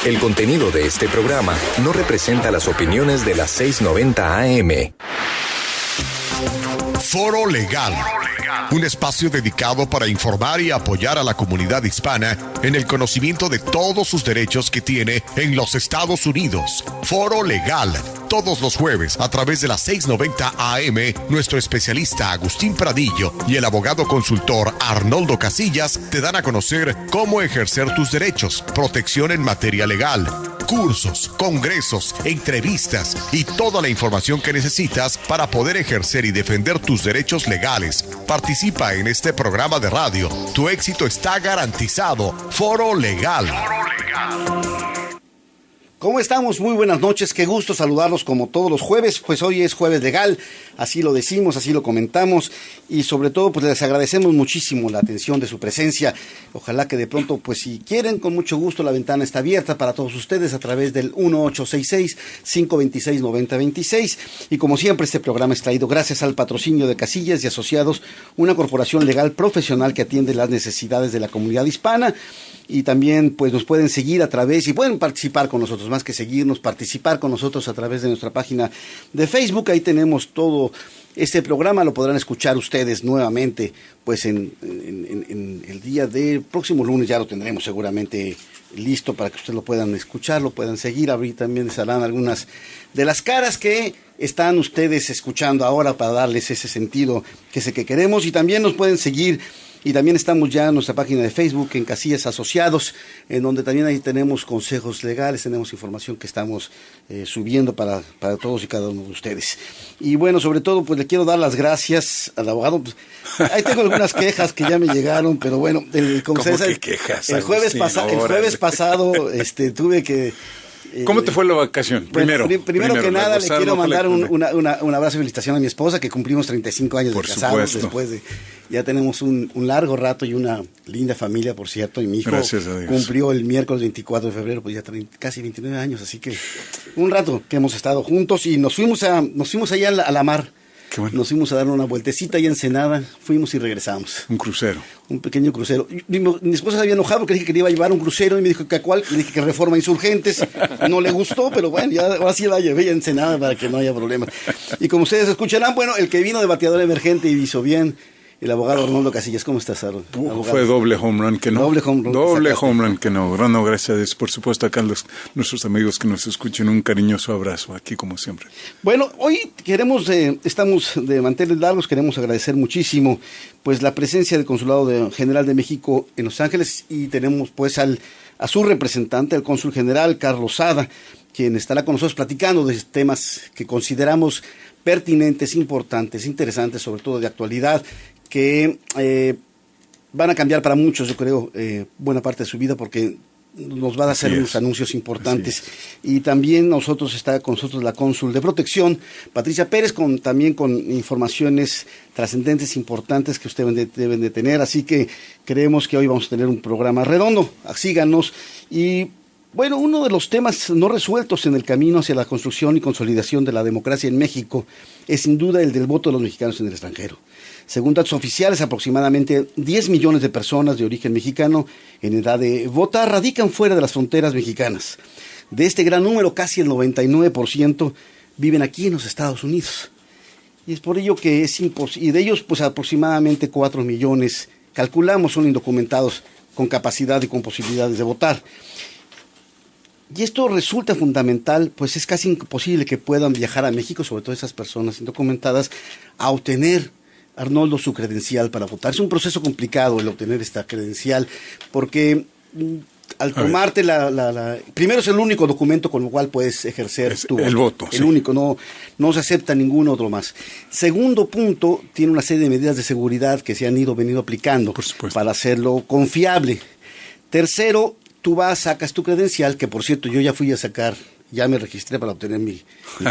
El contenido de este programa no representa las opiniones de las 690 AM. Foro Legal. Un espacio dedicado para informar y apoyar a la comunidad hispana en el conocimiento de todos sus derechos que tiene en los Estados Unidos. Foro Legal. Todos los jueves a través de las 690 AM, nuestro especialista Agustín Pradillo y el abogado consultor Arnoldo Casillas te dan a conocer cómo ejercer tus derechos, protección en materia legal, cursos, congresos, entrevistas y toda la información que necesitas para poder ejercer y defender tus derechos legales. Participa en este programa de radio. Tu éxito está garantizado. Foro Legal. ¿Cómo estamos? Muy buenas noches, qué gusto saludarlos como todos los jueves, pues hoy es jueves legal, así lo decimos, así lo comentamos y sobre todo pues les agradecemos muchísimo la atención de su presencia. Ojalá que de pronto pues si quieren, con mucho gusto la ventana está abierta para todos ustedes a través del 1866-526-9026 y como siempre este programa es traído gracias al patrocinio de Casillas y Asociados, una corporación legal profesional que atiende las necesidades de la comunidad hispana. Y también pues nos pueden seguir a través y pueden participar con nosotros, más que seguirnos, participar con nosotros a través de nuestra página de Facebook. Ahí tenemos todo este programa, lo podrán escuchar ustedes nuevamente pues en el día del próximo lunes, ya lo tendremos seguramente listo para que ustedes lo puedan escuchar, lo puedan seguir. Ahorita también estarán algunas de las caras que están ustedes escuchando ahora para darles ese sentido que sé que queremos y también nos pueden seguir. Y también estamos ya en nuestra página de Facebook, en Casillas Asociados, en donde también ahí tenemos consejos legales, tenemos información que estamos subiendo para todos y cada uno de ustedes. Y bueno, sobre todo, pues le quiero dar las gracias al abogado. Pues, ahí tengo algunas quejas que ya me llegaron, pero bueno, ¿Cómo que quejas? El jueves pasado tuve que... ¿Cómo te fue la vacación? Primero que nada, le quiero mandar un abrazo y felicitación a mi esposa, que cumplimos 35 años de casados. Después de, ya tenemos un largo rato y una linda familia, por cierto, y mi hijo cumplió el miércoles 24 de febrero, pues ya casi 29 años, así que un rato que hemos estado juntos y nos fuimos allá a la mar. Qué bueno. Nos fuimos a dar una vueltecita allá en Ensenada, fuimos y regresamos. Un crucero. Un pequeño crucero. Mi esposa se había enojado porque dije que le iba a llevar un crucero y me dijo que a cuál, le dije que Reforma Insurgentes, no le gustó, pero bueno, ya ahora sí la llevé a Ensenada para que no haya problemas. Y como ustedes escucharán, bueno, el que vino de bateador emergente y hizo bien, el abogado Arnoldo Casillas. ¿Cómo estás, Aaron? Fue doble home run que no. Doble home run que no. No, gracias a Dios. Por supuesto, acá nuestros amigos que nos escuchen, un cariñoso abrazo aquí como siempre. Bueno, hoy estamos de manteles largos, queremos agradecer muchísimo pues la presencia del Consulado General de México en Los Ángeles y tenemos pues a su representante, el cónsul general Carlos Sada, quien estará con nosotros platicando de temas que consideramos pertinentes, importantes, interesantes, sobre todo de actualidad, que van a cambiar para muchos, yo creo, buena parte de su vida, porque nos va a hacer unos anuncios importantes. Y también está con nosotros la cónsul de protección, Patricia Pérez, también con informaciones trascendentes, importantes que ustedes deben de tener. Así que creemos que hoy vamos a tener un programa redondo. Síganos. Y bueno, uno de los temas no resueltos en el camino hacia la construcción y consolidación de la democracia en México es sin duda el del voto de los mexicanos en el extranjero. Según datos oficiales, aproximadamente 10 millones de personas de origen mexicano en edad de votar radican fuera de las fronteras mexicanas. De este gran número, casi el 99% viven aquí en los Estados Unidos. Y es por ello que es imposible, y de ellos pues aproximadamente 4 millones, calculamos, son indocumentados con capacidad y con posibilidades de votar. Y esto resulta fundamental, pues es casi imposible que puedan viajar a México, sobre todo esas personas indocumentadas, a obtener, Arnoldo, su credencial para votar. Es un proceso complicado el obtener esta credencial, porque al tomarte primero es el único documento con el cual puedes ejercer el voto. El único, no se acepta ningún otro más. Segundo punto, tiene una serie de medidas de seguridad que se han venido aplicando para hacerlo confiable. Tercero, tú sacas tu credencial, que por cierto yo ya fui a sacar, ya me registré para obtener mi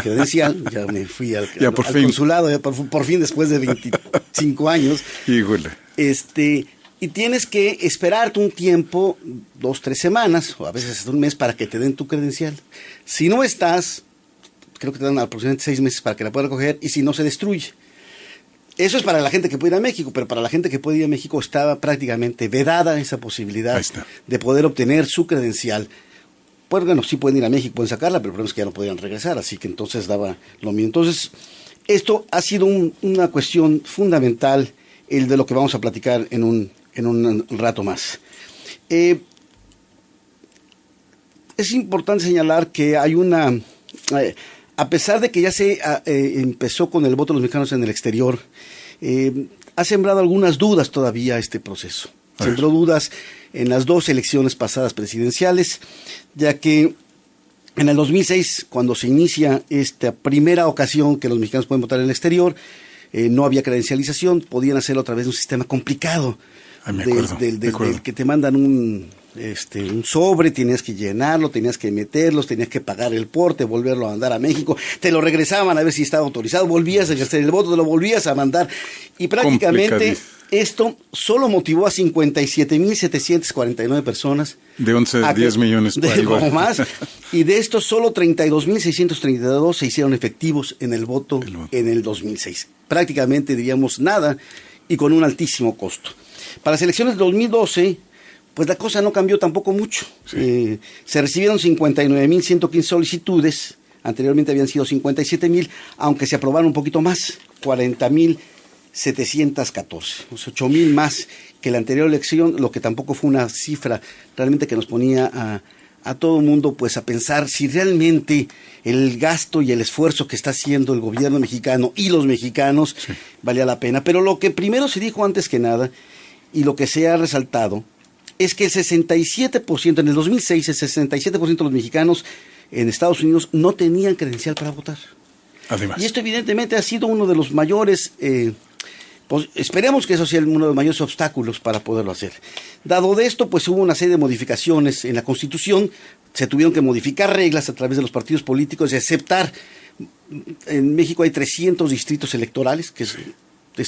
credencial, ya me fui al consulado, ya por fin después de 25 años. Híjole. Y tienes que esperarte un tiempo, 2-3 semanas, o a veces hasta un mes, para que te den tu credencial. Si no estás, creo que te dan aproximadamente 6 meses para que la puedas recoger, y si no, se destruye. Eso es para la gente que puede ir a México, pero para la gente que puede ir a México estaba prácticamente vedada esa posibilidad de poder obtener su credencial. pues bueno, sí pueden ir a México, pueden sacarla, pero el problema es que ya no podían regresar, así que entonces daba lo mismo. Entonces, esto ha sido una cuestión fundamental, el de lo que vamos a platicar en un rato más. Es importante señalar que hay a pesar de que ya se empezó con el voto de los mexicanos en el exterior, ha sembrado algunas dudas todavía este proceso. Sembró dudas en las 2 elecciones pasadas presidenciales, ya que en el 2006, cuando se inicia esta primera ocasión que los mexicanos pueden votar en el exterior, no había credencialización, podían hacerlo a través de un sistema complicado. Del que te mandan un sobre, tenías que llenarlo, tenías que meterlos, tenías que pagar el porte, volverlo a mandar a México, te lo regresaban a ver si estaba autorizado, volvías a ejercer el voto, te lo volvías a mandar, y prácticamente esto solo motivó a 57,749 personas. De 11 a 10 millones. O más, y de estos solo 32,632 se hicieron efectivos en el voto en el 2006. Prácticamente diríamos nada, y con un altísimo costo. Para las elecciones de 2012, pues la cosa no cambió tampoco mucho. Sí. Se recibieron 59,115 solicitudes, anteriormente habían sido 57,000, aunque se aprobaron un poquito más, 40,714, 8,000 más que la anterior elección, lo que tampoco fue una cifra realmente que nos ponía a todo el mundo pues a pensar si realmente el gasto y el esfuerzo que está haciendo el gobierno mexicano y los mexicanos valía la pena. Pero lo que primero se dijo antes que nada, y lo que se ha resaltado, es que el 67%, en el 2006, el 67% de los mexicanos en Estados Unidos no tenían credencial para votar. Además. Y esto evidentemente ha sido uno de los mayores, pues esperemos que eso sea uno de los mayores obstáculos para poderlo hacer. Dado de esto, pues hubo una serie de modificaciones en la Constitución, se tuvieron que modificar reglas a través de los partidos políticos y aceptar, en México hay 300 distritos electorales, que es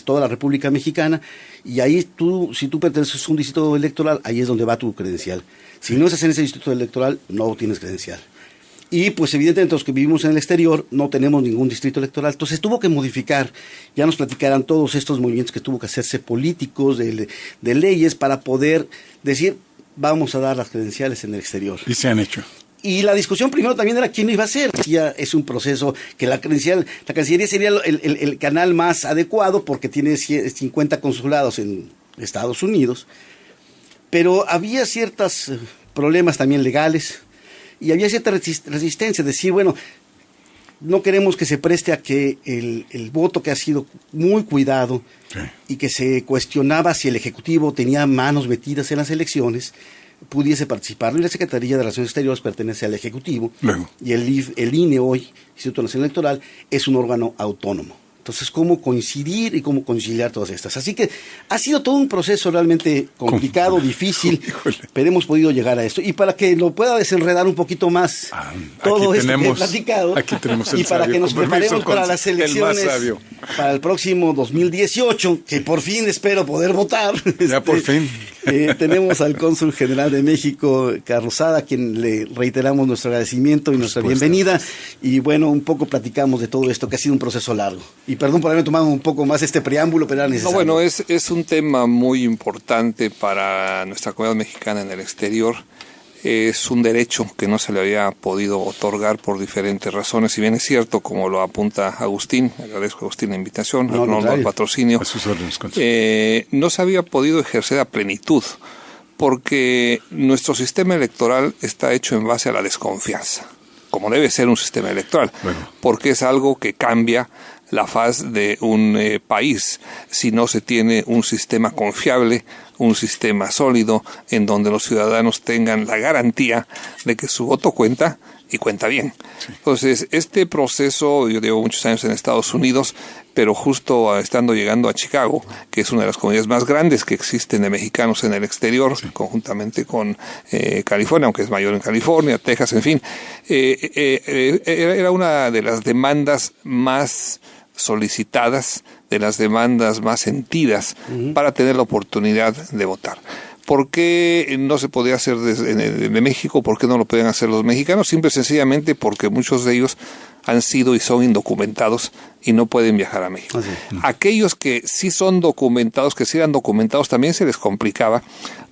toda la República Mexicana, y ahí si tú perteneces a un distrito electoral, ahí es donde va tu credencial. Si no estás en ese distrito electoral, no tienes credencial. Y pues evidentemente los que vivimos en el exterior no tenemos ningún distrito electoral, entonces tuvo que modificar, ya nos platicarán todos estos movimientos que tuvo que hacerse políticos, de leyes, para poder decir, vamos a dar las credenciales en el exterior. Y se han hecho. Y la discusión primero también era quién lo iba a hacer. Ya es un proceso que la Cancillería sería el canal más adecuado porque tiene 50 consulados en Estados Unidos, pero había ciertos problemas también legales y había cierta resistencia, decir, bueno, no queremos que se preste a que el voto que ha sido muy cuidado y que se cuestionaba si el Ejecutivo tenía manos metidas en las elecciones, pudiese participar. Y la Secretaría de Relaciones Exteriores pertenece al Ejecutivo. Luego. Y el INE hoy, Instituto Nacional Electoral, es un órgano autónomo. Entonces, ¿cómo coincidir y cómo conciliar todas estas? Así que ha sido todo un proceso realmente complicado, difícil, pero hemos podido llegar a esto. Y para que lo pueda desenredar un poquito más todo esto que he platicado, aquí tenemos el y para sabio, que nos preparemos para las elecciones, para el próximo 2018, que por fin espero poder votar. Ya por fin. Tenemos al cónsul general de México, Carlos Sada, a quien le reiteramos nuestro agradecimiento y nuestra bienvenida. Y bueno, un poco platicamos de todo esto, que ha sido un proceso largo. Y perdón por haberme tomado un poco más este preámbulo, pero era necesario. No, bueno, es un tema muy importante para nuestra comunidad mexicana en el exterior. Es un derecho que no se le había podido otorgar por diferentes razones. Si bien es cierto, como lo apunta Agustín, agradezco a Agustín la invitación, al patrocinio, a sus órdenes, no se había podido ejercer a plenitud, porque nuestro sistema electoral está hecho en base a la desconfianza, como debe ser un sistema electoral, porque es algo que cambia la faz de un país si no se tiene un sistema confiable, un sistema sólido, en donde los ciudadanos tengan la garantía de que su voto cuenta y cuenta bien. Sí. Entonces, este proceso, yo llevo muchos años en Estados Unidos, pero justo llegando a Chicago, que es una de las comunidades más grandes que existen de mexicanos en el exterior, conjuntamente con California, aunque es mayor en California, Texas, en fin, era una de las demandas más solicitadas, de las demandas más sentidas para tener la oportunidad de votar. ¿Por qué no se podía hacer de México? ¿Por qué no lo pueden hacer los mexicanos? Simple y sencillamente porque muchos de ellos han sido y son indocumentados y no pueden viajar a México. Aquellos que sí son documentados, que sí eran documentados, también se les complicaba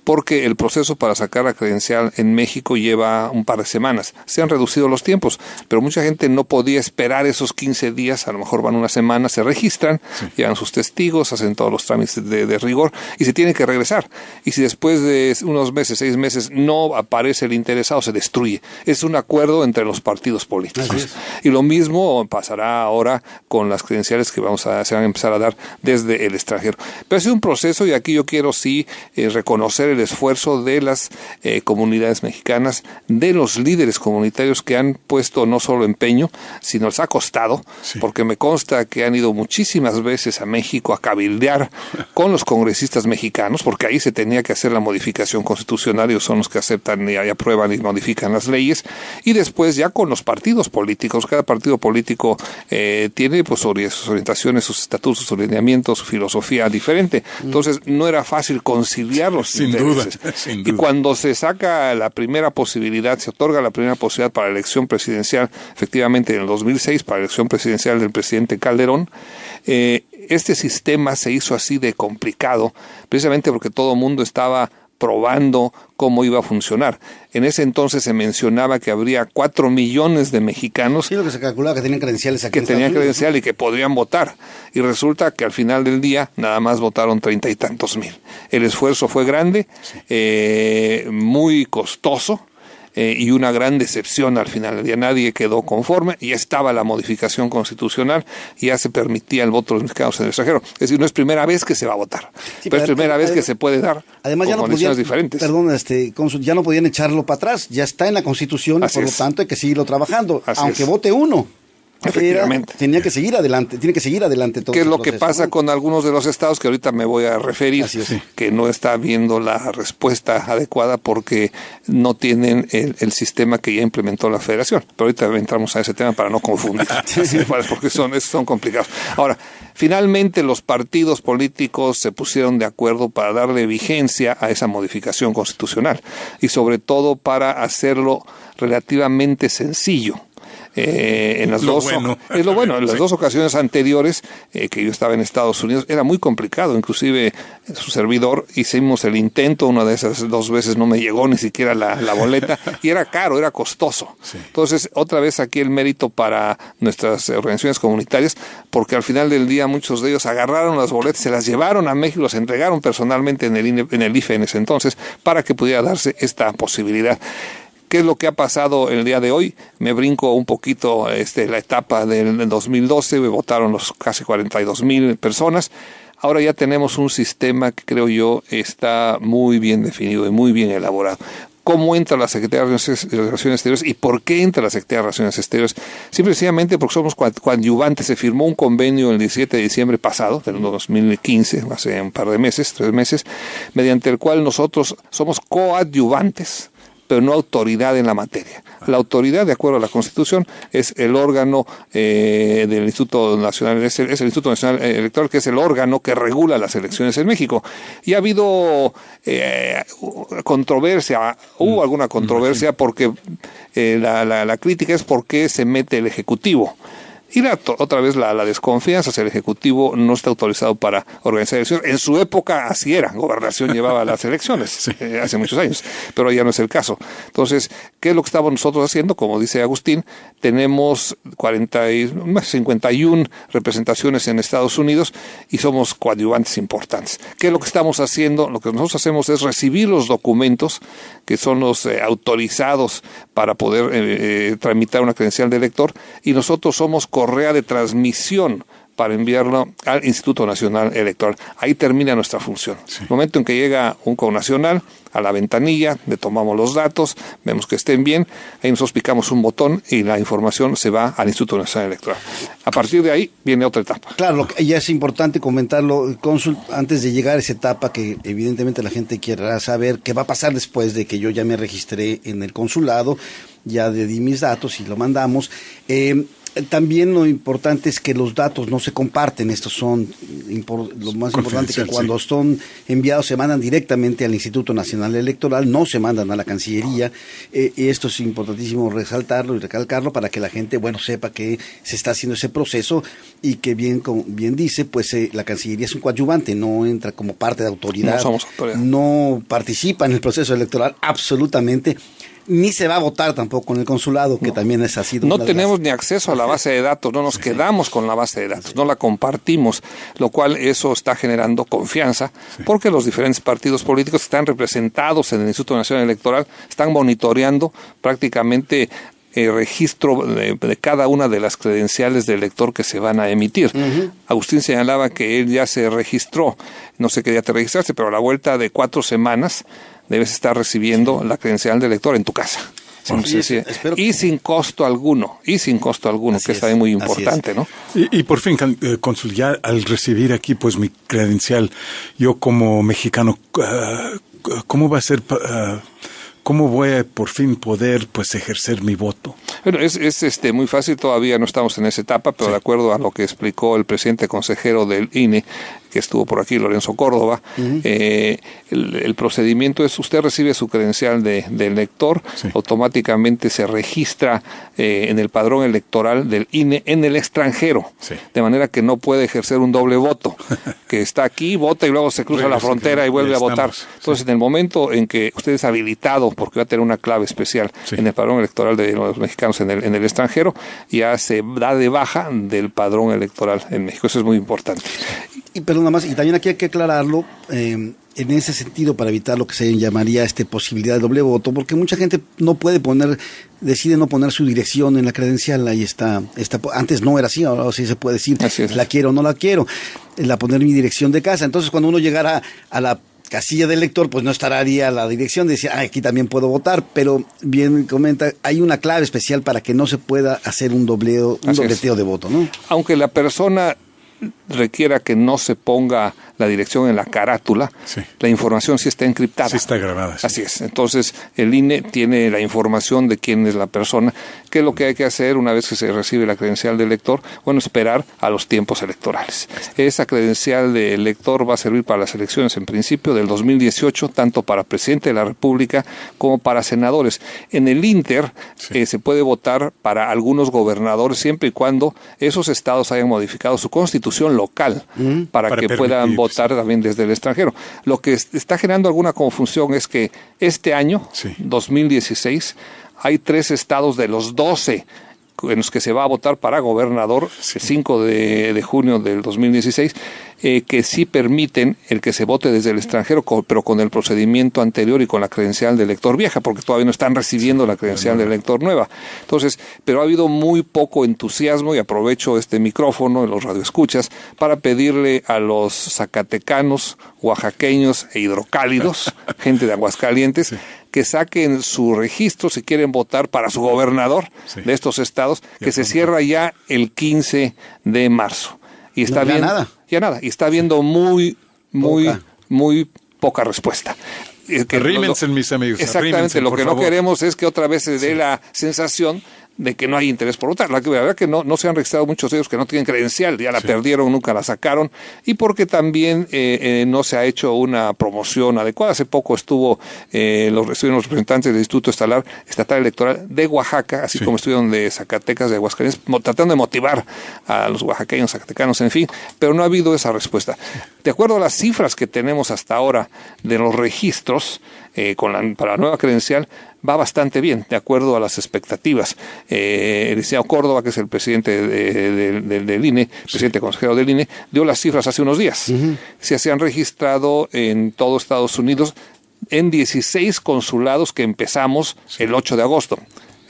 porque el proceso para sacar la credencial en México lleva un par de semanas. Se han reducido los tiempos, pero mucha gente no podía esperar esos 15 días, a lo mejor van una semana, se registran, llevan sus testigos, hacen todos los trámites de rigor y se tienen que regresar. Y si después de unos meses, 6 meses, no aparece el interesado, se destruye. Es un acuerdo entre los partidos políticos. Y lo mismo pasará ahora con las credenciales que se van a empezar a dar desde el extranjero. Pero ha sido un proceso y aquí yo quiero reconocer el esfuerzo de las comunidades mexicanas, de los líderes comunitarios que han puesto no solo empeño, sino les ha costado, porque me consta que han ido muchísimas veces a México a cabildear con los congresistas mexicanos, porque ahí se tenía que hacer la modificación constitucional, ellos son los que aceptan y aprueban y modifican las leyes, y después ya con los partidos políticos. Cada partido político tiene pues sus orientaciones, sus estatutos, sus alineamientos, su filosofía diferente. Entonces no era fácil conciliarlos. Sin duda. Y cuando se saca la primera posibilidad, se otorga la primera posibilidad para la elección presidencial, efectivamente en el 2006, para la elección presidencial del presidente Calderón, este sistema se hizo así de complicado, precisamente porque todo el mundo estaba probando cómo iba a funcionar. En ese entonces se mencionaba que habría 4 millones de mexicanos. Sí, lo que se calculaba que tenían credenciales aquí. Que tenían credencial y que podrían votar. Y resulta que al final del día nada más votaron 30 y tantos mil. El esfuerzo fue grande, muy costoso. Y una gran decepción al final del día. Nadie quedó conforme, y estaba la modificación constitucional y ya se permitía el voto de los mexicanos en el extranjero. Es decir, no es primera vez que se va a votar, pero es primera vez que se puede dar. Además, con ya no condiciones podían, diferentes. Perdón, cónsul, ya no podían echarlo para atrás, ya está en la Constitución, y por lo tanto hay que seguirlo trabajando, aunque vote uno. Efectivamente. Tiene que seguir adelante todo. ¿Qué es lo que pasa con algunos de los estados que ahorita me voy a referir, que no está viendo la respuesta adecuada porque no tienen el sistema que ya implementó la Federación? Pero ahorita entramos a ese tema para no confundir, porque son complicados. Ahora, finalmente los partidos políticos se pusieron de acuerdo para darle vigencia a esa modificación constitucional y sobre todo para hacerlo relativamente sencillo. En las dos ocasiones anteriores que yo estaba en Estados Unidos era muy complicado, inclusive su servidor hicimos el intento, una de esas 2 veces no me llegó ni siquiera la boleta y era caro, era costoso. Entonces otra vez aquí el mérito para nuestras organizaciones comunitarias, porque al final del día muchos de ellos agarraron las boletas, se las llevaron a México, las entregaron personalmente en el IFE en ese entonces para que pudiera darse esta posibilidad. ¿Qué es lo que ha pasado el día de hoy? Me brinco un poquito la etapa del 2012, votaron los casi 42,000 personas. Ahora ya tenemos un sistema que creo yo está muy bien definido y muy bien elaborado. ¿Cómo entra la Secretaría de Relaciones Exteriores y por qué entra la Secretaría de Relaciones Exteriores? Simplemente porque somos coadyuvantes. Se firmó un convenio el 17 de diciembre pasado, del 2015, hace un par de meses, 3 meses, mediante el cual nosotros somos coadyuvantes, pero no autoridad en la materia. La autoridad, de acuerdo a la Constitución, es el órgano del Instituto Nacional, es el Instituto Nacional Electoral, que es el órgano que regula las elecciones en México. Y ha habido controversia, hubo alguna controversia porque la crítica es por qué se mete el Ejecutivo. Y otra vez la desconfianza hacia el Ejecutivo no está autorizado para organizar elecciones. En su época así era, Gobernación llevaba las elecciones, hace muchos años, pero ya no es el caso. Entonces, ¿qué es lo que estamos nosotros haciendo? Como dice Agustín, tenemos 51 representaciones en Estados Unidos y somos coadyuvantes importantes. ¿Qué es lo que estamos haciendo? Lo que nosotros hacemos es recibir los documentos que son los autorizados para poder tramitar una credencial de elector, y nosotros somos correa de transmisión para enviarlo al Instituto Nacional Electoral. Ahí termina nuestra función. El momento en que llega un connacional a la ventanilla, le tomamos los datos, vemos que estén bien, ahí nosotros picamos un botón y la información se va al Instituto Nacional Electoral. A partir de ahí viene otra etapa. Claro, ya es importante comentarlo, cónsul, antes de llegar a esa etapa que evidentemente la gente quiera saber qué va a pasar después de que yo ya me registré en el consulado, ya di mis datos y lo mandamos. También lo importante es que los datos no se comparten. Estos son lo más importante, que cuando son enviados se mandan directamente al Instituto Nacional Electoral, no se mandan a la Cancillería. Y esto es importantísimo resaltarlo y recalcarlo para que la gente, sepa que se está haciendo ese proceso y que bien dice, pues la Cancillería es un coadyuvante, no entra como parte de autoridad, no somos autoridad, no participa en el proceso electoral absolutamente. Ni se va a votar tampoco en el consulado, que también es así. No tenemos ni acceso a la base de datos, no nos quedamos con la base de datos, no la compartimos, lo cual eso está generando confianza, porque los diferentes partidos políticos que están representados en el Instituto Nacional Electoral están monitoreando prácticamente el registro de cada una de las credenciales del elector que se van a emitir. Agustín señalaba que él ya se registró, no sé qué día te registraste, pero a la vuelta de 4 semanas debes estar recibiendo la credencial del elector en tu casa. Sin costo alguno, que está ahí muy importante, ¿no? Y por fin, cónsul, ya al recibir aquí pues mi credencial, yo como mexicano, ¿cómo va a ser? ¿Cómo voy a por fin poder pues ejercer mi voto? Bueno, es muy fácil, todavía no estamos en esa etapa, pero de acuerdo a lo que explicó el presidente consejero del INE, que estuvo por aquí, Lorenzo Córdoba, el procedimiento es: usted recibe su credencial de elector, automáticamente se registra en el padrón electoral del INE en el extranjero, de manera que no puede ejercer un doble voto, que está aquí, vota y luego se cruza la frontera y vuelve a votar. Entonces, en el momento en que usted es habilitado, porque va a tener una clave especial en el padrón electoral de los mexicanos en el extranjero, ya se da de baja del padrón electoral en México. Eso es muy importante. Y perdón, nada más, y también aquí hay que aclararlo, en ese sentido, para evitar lo que se llamaría posibilidad de doble voto, porque mucha gente decide no poner su dirección en la credencial. Ahí está, antes no era así, ahora sí se puede decir, la quiero o no la quiero, poner mi dirección de casa. Entonces, cuando uno llegara a la casilla de elector, pues no estaría la dirección, decía, aquí también puedo votar, pero bien comenta, hay una clave especial para que no se pueda hacer un dobleteo de voto, ¿no? Aunque la persona requiera que no se ponga la dirección en la carátula, la información sí está encriptada. Sí está grabada. Sí. Así es. Entonces, el INE tiene la información de quién es la persona. ¿Qué es lo que hay que hacer una vez que se recibe la credencial de elector? Bueno, esperar a los tiempos electorales. Esa credencial de elector va a servir para las elecciones, en principio, del 2018, tanto para presidente de la República como para senadores. En el Inter se puede votar para algunos gobernadores, siempre y cuando esos estados hayan modificado su constitución local para que puedan votar también desde el extranjero. Lo que está generando alguna confusión es que este año, 2016, hay 3 estados de los 12 en los que se va a votar para gobernador, el 5 de junio del 2016, que sí permiten el que se vote desde el extranjero, pero con el procedimiento anterior y con la credencial de elector vieja, porque todavía no están recibiendo la credencial de elector nueva. Entonces, pero ha habido muy poco entusiasmo, y aprovecho este micrófono en los radioescuchas para pedirle a los zacatecanos, oaxaqueños e hidrocálidos, gente de Aguascalientes, que saquen su registro si quieren votar para su gobernador de estos estados, que se cierra ya el 15 de marzo. Y está bien, ya nada. Y está habiendo muy poca respuesta. Arrímense, mis amigos. Exactamente, lo que no queremos es que otra vez se dé la sensación de que no hay interés por votar. La verdad que no se han registrado muchos de ellos que no tienen credencial, ya la perdieron, nunca la sacaron, y porque también no se ha hecho una promoción adecuada. Hace poco estuvieron los representantes del Instituto Estatal Electoral de Oaxaca, así como estuvieron de Zacatecas, de Aguascalientes, tratando de motivar a los oaxaqueños, zacatecanos, en fin, pero no ha habido esa respuesta. De acuerdo a las cifras que tenemos hasta ahora de los registros para la nueva credencial, va bastante bien, de acuerdo a las expectativas. El licenciado Córdoba, que es el presidente del INE, presidente consejero del INE, dio las cifras hace unos días. Se han registrado en todo Estados Unidos en 16 consulados que empezamos el 8 de agosto.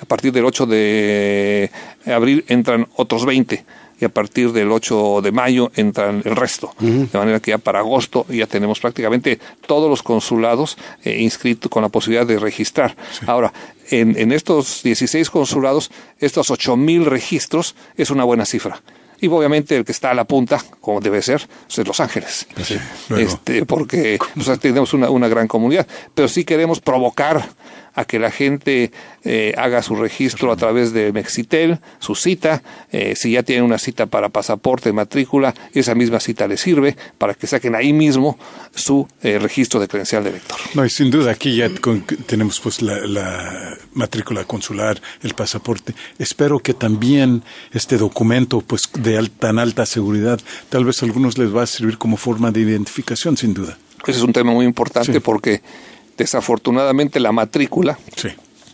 A partir del 8 de abril entran otros 20. Y a partir del 8 de mayo entran el resto. De manera que ya para agosto ya tenemos prácticamente todos los consulados inscritos con la posibilidad de registrar. Ahora, en estos 16 consulados, estos 8,000 registros es una buena cifra. Y obviamente el que está a la punta, como debe ser, es Los Ángeles. Porque tenemos una gran comunidad. Pero sí queremos provocar a que la gente haga su registro a través de Mexitel, su cita. Si ya tienen una cita para pasaporte, matrícula, esa misma cita les sirve para que saquen ahí mismo su registro de credencial de elector. No, y sin duda aquí ya tenemos pues la matrícula consular, el pasaporte. Espero que también este documento pues de tan alta seguridad, tal vez a algunos les va a servir como forma de identificación, sin duda. Ese es un tema muy importante, sí, porque desafortunadamente la matrícula, sí,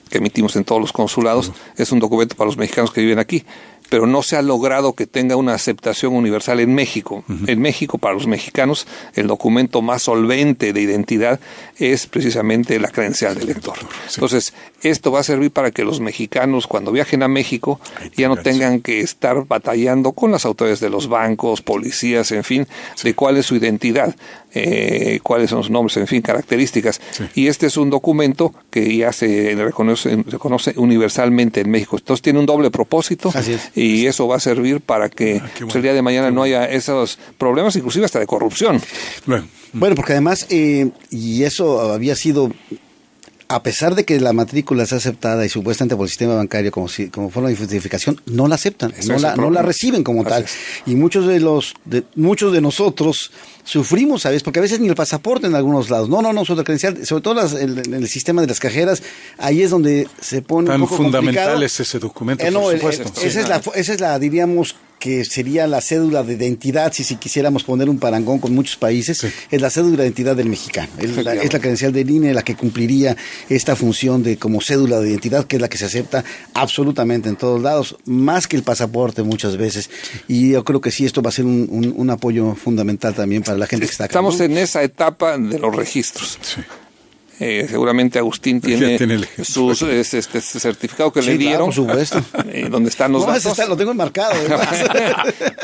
que emitimos en todos los consulados, es un documento para los mexicanos que viven aquí, pero no se ha logrado que tenga una aceptación universal en México. En México, para los mexicanos, el documento más solvente de identidad es precisamente la credencial de elector. Entonces, esto va a servir para que los mexicanos, cuando viajen a México, ya no tengan que estar batallando con las autoridades de los bancos, policías, en fin, de cuál es su identidad, cuáles son sus nombres, en fin, características. Sí. Y este es un documento que ya se reconoce universalmente en México. Entonces, tiene un doble propósito. Así es. Y eso va a servir para que el día de mañana no haya esos problemas, inclusive hasta de corrupción. Bueno, porque además, y eso había sido, a pesar de que la matrícula sea aceptada y supuestamente por el sistema bancario como forma de identificación, no la aceptan, no la reciben como tal. Es. Y muchos de nosotros sufrimos, ¿sabes? Porque a veces ni el pasaporte en algunos lados. No, sobre la credencial, sobre todo en el sistema de las cajeras, ahí es donde se pone tan un poco fundamental complicado. Es ese documento, por supuesto. Esa es la, diríamos, que sería la cédula de identidad, si quisiéramos poner un parangón con muchos países, sí, es la cédula de identidad del mexicano. Es la credencial del INE la que cumpliría esta función de como cédula de identidad, que es la que se acepta absolutamente en todos lados, más que el pasaporte muchas veces. Sí. Y yo creo que sí, esto va a ser un apoyo fundamental también para la gente que está acá. Estamos en esa etapa de los registros. Sí. Seguramente Agustín tiene su certificado que le dieron, claro, por supuesto, donde están los datos. Lo tengo enmarcado.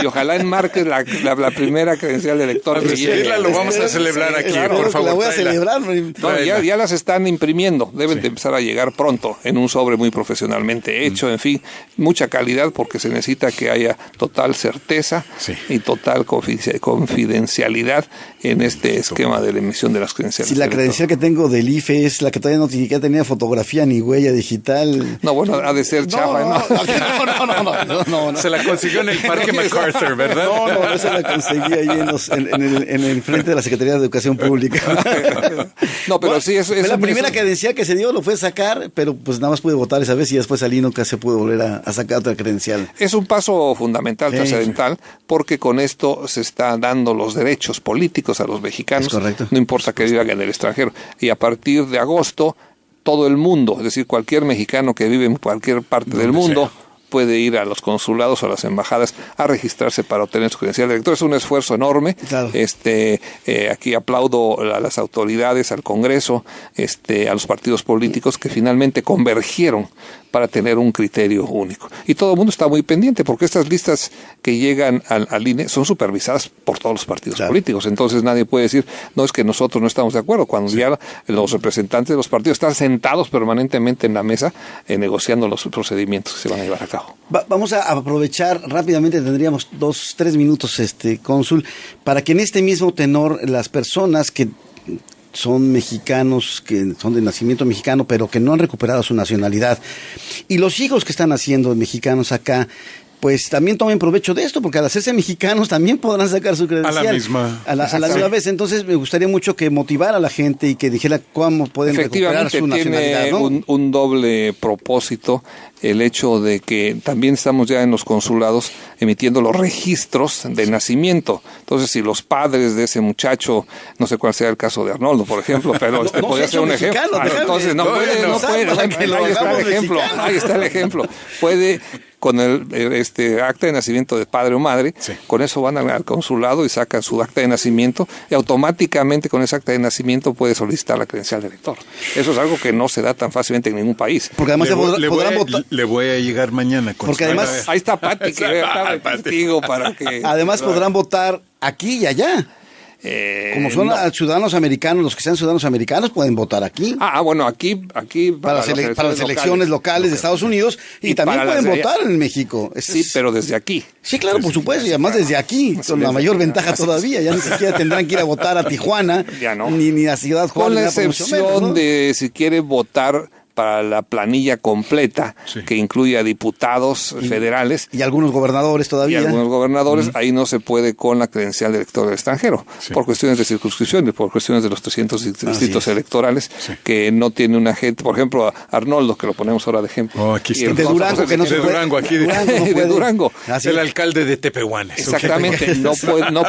Y ojalá enmarques la primera credencial de elector. Lo vamos a celebrar aquí, claro, por favor. La voy a celebrar. No, ya las están imprimiendo, deben de empezar a llegar pronto, en un sobre muy profesionalmente hecho, en fin, mucha calidad, porque se necesita que haya total certeza y total confidencialidad en este esquema de la emisión de las credenciales. Si la credencial que tengo del IFE es la que todavía no siquiera tenía fotografía ni huella digital. No, bueno, ha de ser chafa, ¿no? Se la consiguió en el Parque MacArthur, ¿verdad? No, esa la conseguí ahí en el frente de la Secretaría de Educación Pública. No, pero sí, es la primera credencial que se dio, lo fue sacar, pero pues nada más pude votar esa vez y después salí, nunca se pudo volver a sacar otra credencial. Es un paso fundamental, trascendental, porque con esto se está dando los derechos políticos a los mexicanos, no importa que vivan en el extranjero. Y a partir de agosto, todo el mundo, es decir, cualquier mexicano que vive en cualquier parte del mundo, puede ir a los consulados o a las embajadas a registrarse para obtener su credencial de elector. Es un esfuerzo enorme. Claro. Aquí aplaudo a las autoridades, al Congreso, a los partidos políticos que finalmente convergieron para tener un criterio único. Y todo el mundo está muy pendiente, porque estas listas que llegan al INE son supervisadas por todos los partidos políticos. Entonces nadie puede decir, no, es que nosotros no estamos de acuerdo, cuando ya los representantes de los partidos están sentados permanentemente en la mesa negociando los procedimientos que se van a llevar a cabo. Vamos a aprovechar rápidamente, tendríamos 2-3 minutos, cónsul, para que en este mismo tenor las personas que son mexicanos, que son de nacimiento mexicano, pero que no han recuperado su nacionalidad, y los hijos que están naciendo mexicanos acá, pues también tomen provecho de esto, porque al hacerse mexicanos también podrán sacar su credencial. A la misma vez. Entonces me gustaría mucho que motivara a la gente y que dijera cómo pueden recuperar su nacionalidad, ¿no? Tiene un doble propósito el hecho de que también estamos ya en los consulados emitiendo los registros de nacimiento. Entonces, si los padres de ese muchacho, no sé cuál sea el caso de Arnoldo, por ejemplo, pero podría ser un ejemplo. Entonces, no puede. Ahí está el ejemplo. Puede, con el acta de nacimiento de padre o madre, con eso van al consulado y sacan su acta de nacimiento, y automáticamente con ese acta de nacimiento puede solicitar la credencial de elector. Eso es algo que no se da tan fácilmente en ningún país. Porque además podrán votar. Le voy a llegar mañana. Porque además ahí está Pati, que está testigo para que. Además podrán votar aquí y allá. Como son ciudadanos americanos, los que sean ciudadanos americanos pueden votar aquí. Bueno, aquí para las elecciones locales de Estados Unidos y también pueden votar en México. Pero desde aquí. Sí, claro, por supuesto, y además desde aquí, con la mayor ventaja todavía. Ya ni siquiera tendrán que ir a votar a Tijuana, ni a Ciudad Juárez. Con la excepción de si quiere votar para la planilla completa, que incluye a diputados federales. Y algunos gobernadores todavía. Y algunos gobernadores, ahí no se puede con la credencial de elector del extranjero, por cuestiones de circunscripción y por cuestiones de los 300 distritos electorales, que no tiene una gente, por ejemplo, a Arnoldo, que lo ponemos ahora de ejemplo. Aquí está. De Durango, que no se puede. Durango, aquí de Durango. Es el alcalde de Tepehuanes. Exactamente, no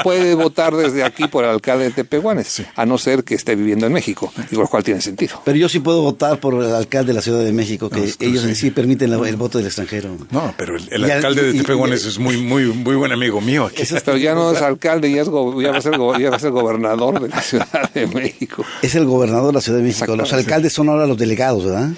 puede votar desde aquí por el alcalde de Tepehuanes, a no ser que esté viviendo en México, y lo cual tiene sentido. Pero yo sí puedo votar por el alcalde de la Ciudad de México, que ellos sí permiten el voto del extranjero. No, pero el alcalde de Tepehuanes es muy buen amigo mío aquí. Pero ya no es alcalde, ya va a ser gobernador de la Ciudad de México. Es el gobernador de la Ciudad de México. Los alcaldes son ahora los delegados, ¿verdad?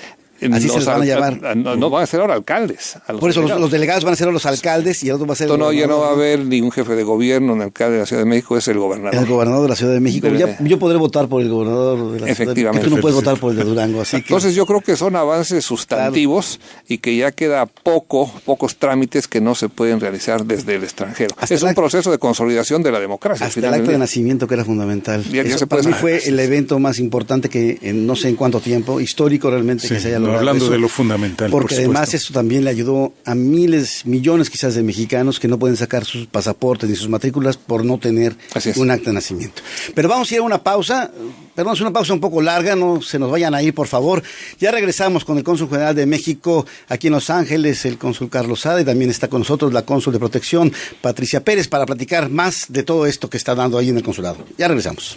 Así se les van a llamar. No van a ser ahora alcaldes. Por eso los delegados van a ser los alcaldes y el otro va a ser ya no va a haber ningún jefe de gobierno, un alcalde de la Ciudad de México, es el gobernador. El gobernador de la Ciudad de México. Yo podré votar por el gobernador de la Ciudad de México. Tú no puedes votar por el de Durango. Así que... Entonces yo creo que son avances sustantivos y que ya queda pocos trámites que no se pueden realizar desde el extranjero. Es un proceso de consolidación de la democracia. Hasta el acta de nacimiento, que era fundamental. Para mí fue el evento más importante que en no sé en cuánto tiempo, histórico realmente, que se haya logrado. Hablando de lo fundamental. Porque además esto también le ayudó a millones quizás de mexicanos que no pueden sacar sus pasaportes ni sus matrículas por no tener un acta de nacimiento. Pero vamos a ir a una pausa. Perdón, es una pausa un poco larga, no se nos vayan a ir, por favor. Ya regresamos con el cónsul general de México aquí en Los Ángeles, el cónsul Carlos Sada, y también está con nosotros la cónsul de protección, Patricia Pérez, para platicar más de todo esto que está dando ahí en el consulado. Ya regresamos.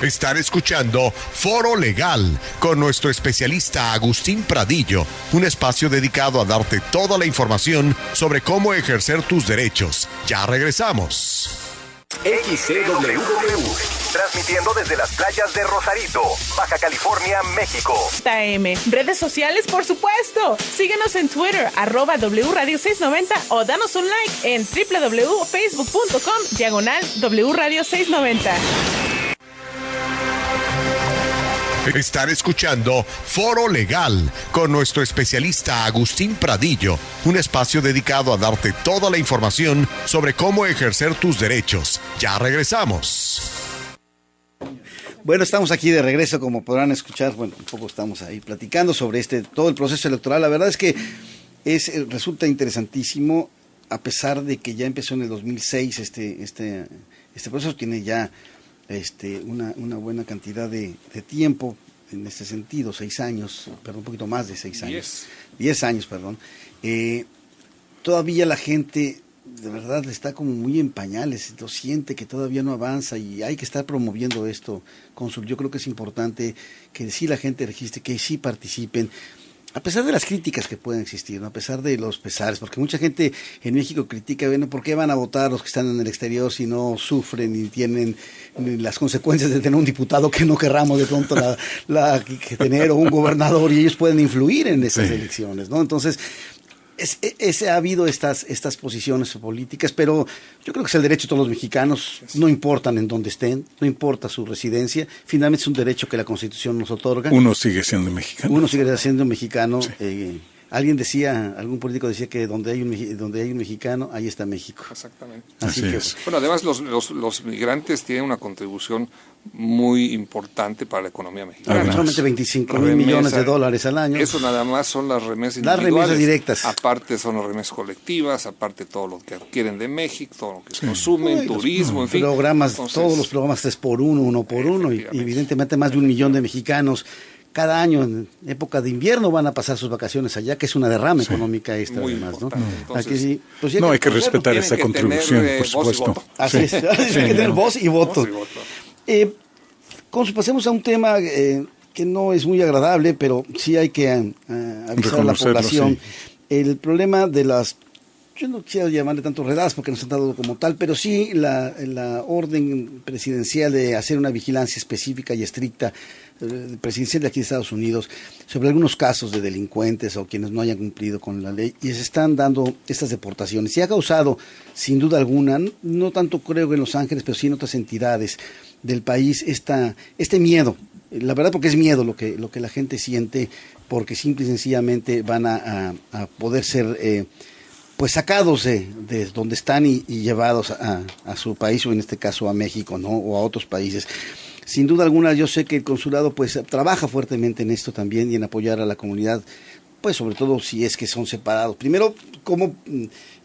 Están escuchando Foro Legal con nuestro especialista Agustín Pradillo, un espacio dedicado a darte toda la información sobre cómo ejercer tus derechos. Ya regresamos. XCWW, transmitiendo desde las playas de Rosarito, Baja California, México. AM, redes sociales, por supuesto. Síguenos en Twitter, @WRadio690 o danos un like en www.facebook.com/WRadio690. Están escuchando Foro Legal con nuestro especialista Agustín Pradillo, un espacio dedicado a darte toda la información sobre cómo ejercer tus derechos. Ya regresamos. Bueno, estamos aquí de regreso, como podrán escuchar. Bueno, un poco estamos ahí platicando sobre todo el proceso electoral. La verdad es que resulta interesantísimo, a pesar de que ya empezó en el 2006 este proceso. Tiene ya una buena cantidad de tiempo en este sentido, 6 años, perdón, un poquito más de 6 años. 10 años, perdón. Todavía la gente de verdad está como muy en pañales, lo siente que todavía no avanza y hay que estar promoviendo esto, cónsul. Yo creo que es importante que sí la gente registre, que sí participen, a pesar de las críticas que pueden existir, ¿no? A pesar de los pesares, porque mucha gente en México critica, bueno, ¿por qué van a votar los que están en el exterior si no sufren y tienen las consecuencias de tener un diputado que no querramos de pronto que tener, o un gobernador, y ellos pueden influir en esas elecciones, ¿no? Entonces, ha habido estas posiciones políticas, pero yo creo que es el derecho de todos los mexicanos, no importan en dónde estén, no importa su residencia, finalmente es un derecho que la Constitución nos otorga. Uno sigue siendo mexicano. Sí. Algún político decía que donde hay un mexicano, ahí está México. Exactamente. Así es. Bueno, además los migrantes tienen una contribución muy importante para la economía mexicana. Solamente 25,000 millones de dólares al año. Eso nada más son las remesas individuales. Las remesas directas. Aparte son las remesas colectivas, aparte todo lo que adquieren de México, todo lo que consumen, turismo, en fin. Todos los programas 3x1, 1x1, y evidentemente más de 1 millón de mexicanos cada año en época de invierno van a pasar sus vacaciones allá, que es una derrama económica extra, muy además, ¿no? Entonces, aquí sí, pues hay que respetar esa contribución, por supuesto. Así es, hay que tener voz y voto. Pasemos a un tema que no es muy agradable, pero sí hay que avisar a la población. Sí. El problema de yo no quiero llamarle tanto redadas porque no se han dado como tal, pero sí la orden presidencial de hacer una vigilancia específica y estricta, presidencial de aquí de Estados Unidos, sobre algunos casos de delincuentes o quienes no hayan cumplido con la ley, y se están dando estas deportaciones. Y ha causado, sin duda alguna, no tanto creo que en Los Ángeles, pero sí en otras entidades del país, este miedo. La verdad, porque es miedo lo que la gente siente, porque simple y sencillamente van a poder ser pues sacados de donde están y llevados a su país, o en este caso a México, ¿no? O a otros países. sin duda alguna yo sé que el consulado pues trabaja fuertemente en esto también y en apoyar a la comunidad, pues sobre todo si es que son separados. Primero, cómo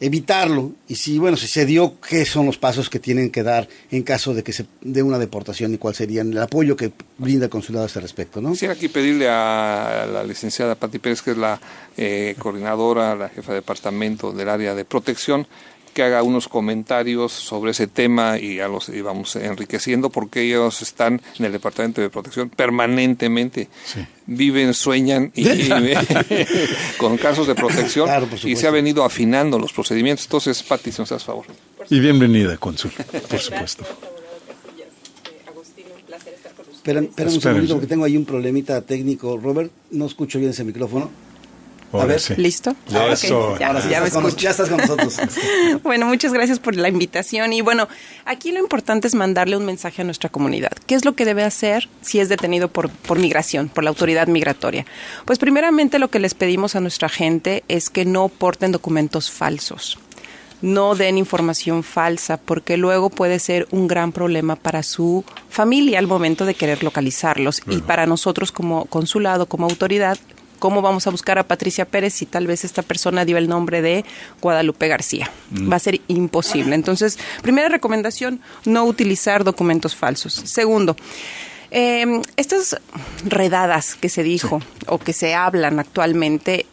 evitarlo, y si se dio, qué son los pasos que tienen que dar en caso de que se dé una deportación y cuál sería el apoyo que brinda el consulado a este respecto, ¿no? Quisiera aquí pedirle a la licenciada Pati Pérez, que es la coordinadora, la jefa de departamento del área de protección, que haga unos comentarios sobre ese tema y ya los íbamos enriqueciendo, porque ellos están en el Departamento de Protección permanentemente. Sí. Viven, sueñan y con casos de protección, claro, y se ha venido afinando los procedimientos. Entonces, Pati, si nos das favor. Y bienvenida, cónsul, por supuesto. Espera un segundito, porque tengo ahí un problemita técnico. Robert, no escucho bien ese micrófono. A ver, sí. ¿Listo? Eso. Okay. Ya estás con nosotros. Bueno, muchas gracias por la invitación. Y bueno, aquí lo importante es mandarle un mensaje a nuestra comunidad. ¿Qué es lo que debe hacer si es detenido por migración, por la autoridad migratoria? Pues primeramente lo que les pedimos a nuestra gente es que no porten documentos falsos. No den información falsa, porque luego puede ser un gran problema para su familia al momento de querer localizarlos. Y para nosotros como consulado, como autoridad, ¿cómo vamos a buscar a Patricia Pérez si tal vez esta persona dio el nombre de Guadalupe García? Va a ser imposible. Entonces, primera recomendación, no utilizar documentos falsos. Segundo, estas redadas que se dijo o que se hablan actualmente,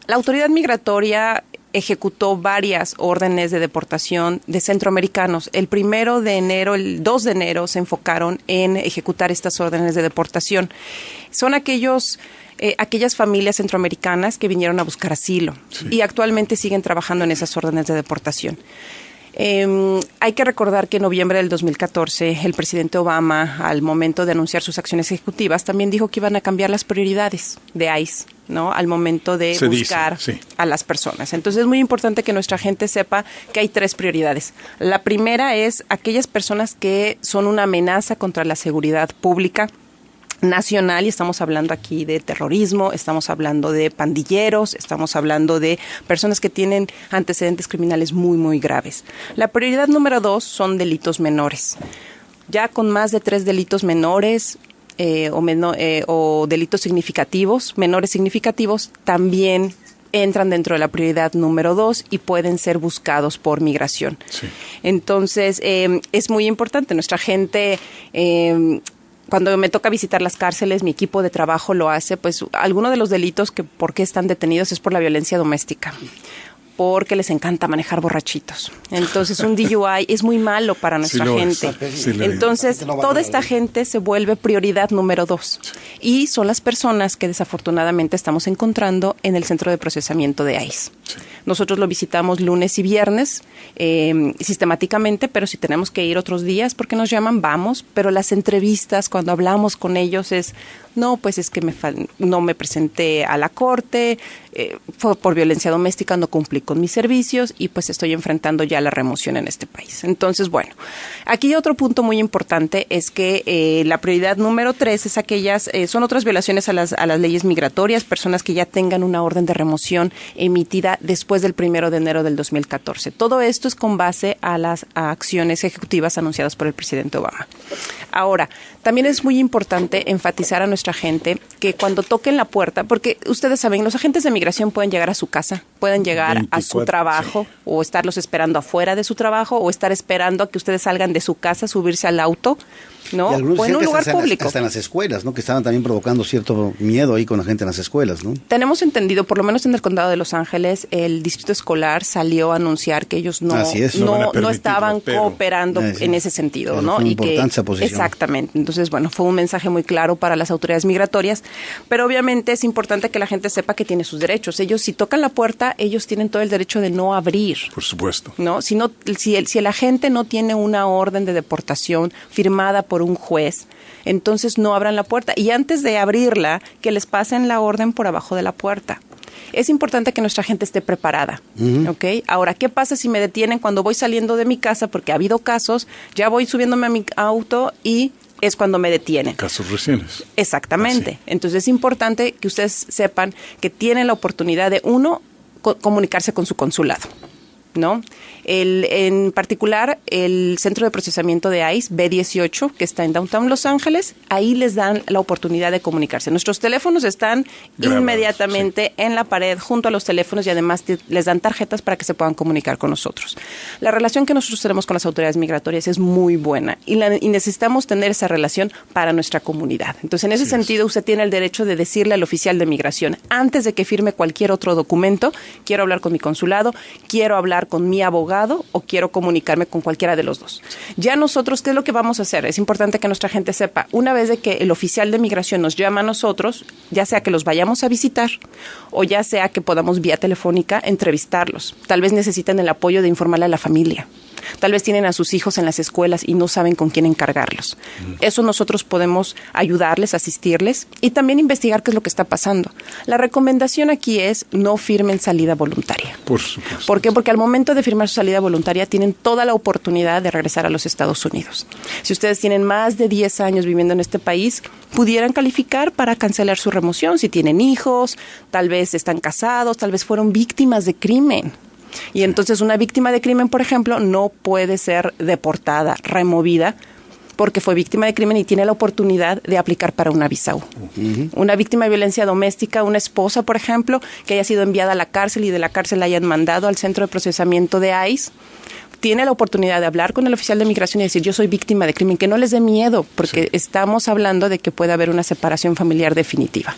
la autoridad migratoria ejecutó varias órdenes de deportación de centroamericanos. El 2 de enero se enfocaron en ejecutar estas órdenes de deportación. Son aquellas familias centroamericanas que vinieron a buscar asilo y actualmente siguen trabajando en esas órdenes de deportación. Hay que recordar que en noviembre del 2014 el presidente Obama, al momento de anunciar sus acciones ejecutivas, también dijo que iban a cambiar las prioridades de ICE, ¿no? Al momento de buscar a las personas. Entonces es muy importante que nuestra gente sepa que hay 3 prioridades. La primera es aquellas personas que son una amenaza contra la seguridad pública nacional, y estamos hablando aquí de terrorismo, estamos hablando de pandilleros, estamos hablando de personas que tienen antecedentes criminales muy, muy graves. La prioridad número 2 son delitos menores. Ya con más de 3 delitos menores o delitos significativos, menores significativos, también entran dentro de la prioridad número 2 y pueden ser buscados por migración. Sí. Entonces, es muy importante. Nuestra gente... cuando me toca visitar las cárceles, mi equipo de trabajo lo hace, pues algunos de los delitos que por qué están detenidos es por la violencia doméstica, porque les encanta manejar borrachitos. Entonces un DUI es muy malo para nuestra gente. Entonces toda esta gente se vuelve prioridad número 2 y son las personas que desafortunadamente estamos encontrando en el centro de procesamiento de ICE. Nosotros lo visitamos lunes y viernes sistemáticamente, pero si tenemos que ir otros días porque nos llaman, vamos. Pero las entrevistas, cuando hablamos con ellos no, pues es que no me presenté a la corte, fue por violencia doméstica, no cumplí con mis servicios y pues estoy enfrentando ya la remoción en este país. Entonces, bueno, aquí otro punto muy importante es que la prioridad número 3 es son otras violaciones a las leyes migratorias, personas que ya tengan una orden de remoción emitida después del 1 de enero del 2014. Todo esto es con base a las acciones ejecutivas anunciadas por el presidente Obama. Ahora, también es muy importante enfatizar a nuestra gente que cuando toquen la puerta, porque ustedes saben, los agentes de migración pueden llegar a su casa, pueden llegar 24, a su trabajo, o estarlos esperando afuera de su trabajo, o estar esperando a que ustedes salgan de su casa, subirse al auto, ¿no? O en un lugar público. Hasta en las escuelas, ¿no? Que estaban también provocando cierto miedo ahí con la gente en las escuelas, ¿no? Tenemos entendido, por lo menos en el condado de Los Ángeles, el distrito escolar salió a anunciar que ellos no estaban cooperando en ese sentido, ¿no? Y que esa posición. Exactamente. Entonces, bueno, fue un mensaje muy claro para las autoridades migratorias, pero obviamente es importante que la gente sepa que tiene sus derechos. Ellos, si tocan la puerta, ellos tienen todo el derecho de no abrir. Por supuesto. ¿No? Si el agente no tiene una orden de deportación firmada por un juez, entonces no abran la puerta. Y antes de abrirla, que les pasen la orden por abajo de la puerta. Es importante que nuestra gente esté preparada, ¿ok? Ahora, ¿qué pasa si me detienen cuando voy saliendo de mi casa? Porque ha habido casos, ya voy subiéndome a mi auto y es cuando me detienen. Casos recientes. Exactamente. Entonces es importante que ustedes sepan que tienen la oportunidad de, 1, comunicarse con su consulado. ¿no? En particular, el Centro de Procesamiento de ICE, B18, que está en Downtown Los Ángeles, ahí les dan la oportunidad de comunicarse. Nuestros teléfonos están inmediatamente en la pared junto a los teléfonos y además les dan tarjetas para que se puedan comunicar con nosotros. La relación que nosotros tenemos con las autoridades migratorias es muy buena y necesitamos tener esa relación para nuestra comunidad. Entonces, en ese sentido, usted tiene el derecho de decirle al oficial de migración, antes de que firme cualquier otro documento, quiero hablar con mi consulado, quiero hablar con mi abogado o quiero comunicarme con cualquiera de los dos. Ya nosotros, ¿qué es lo que vamos a hacer? Es importante que nuestra gente sepa, una vez de que el oficial de migración nos llama a nosotros, ya sea que los vayamos a visitar o ya sea que podamos vía telefónica entrevistarlos. Tal vez necesitan el apoyo de informarle a la familia. Tal vez tienen a sus hijos en las escuelas y no saben con quién encargarlos. Eso nosotros podemos ayudarles, asistirles y también investigar qué es lo que está pasando. La recomendación aquí es no firmen salida voluntaria. Por supuesto. ¿Por qué? Porque al momento de firmar su salida voluntaria tienen toda la oportunidad de regresar a los Estados Unidos. Si ustedes tienen más de 10 años viviendo en este país, pudieran calificar para cancelar su remoción. Si tienen hijos, tal vez están casados, tal vez fueron víctimas de crimen. Y entonces una víctima de crimen, por ejemplo, no puede ser deportada, removida, porque fue víctima de crimen y tiene la oportunidad de aplicar para una visa U. Una víctima de violencia doméstica, una esposa, por ejemplo, que haya sido enviada a la cárcel y de la cárcel la hayan mandado al Centro de Procesamiento de ICE, tiene la oportunidad de hablar con el oficial de migración y decir, yo soy víctima de crimen, que no les dé miedo, porque estamos hablando de que puede haber una separación familiar definitiva.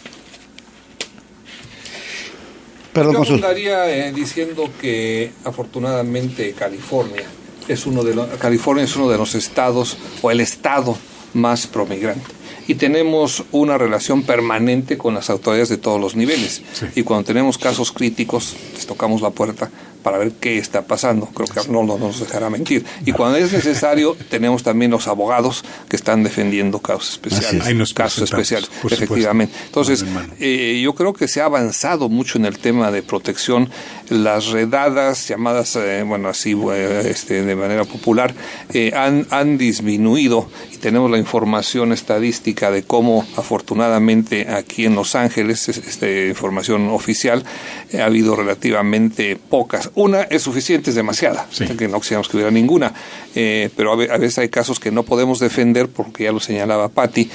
Yo apuntaría diciendo que afortunadamente California es uno de los estados o el estado más promigrante y tenemos una relación permanente con las autoridades de todos los niveles y cuando tenemos casos críticos les tocamos la puerta para ver qué está pasando. Creo que Arnoldo no nos dejará mentir. Y cuando es necesario, tenemos también los abogados que están defendiendo casos especiales. Casos especiales, efectivamente. Entonces, yo creo que se ha avanzado mucho en el tema de protección. Las redadas, llamadas, de manera popular, han disminuido y tenemos la información estadística de cómo, afortunadamente, aquí en Los Ángeles, información oficial, ha habido relativamente pocas. Una es suficiente, es demasiada, que no quisiéramos que hubiera ninguna, pero a veces hay casos que no podemos defender porque ya lo señalaba Patti,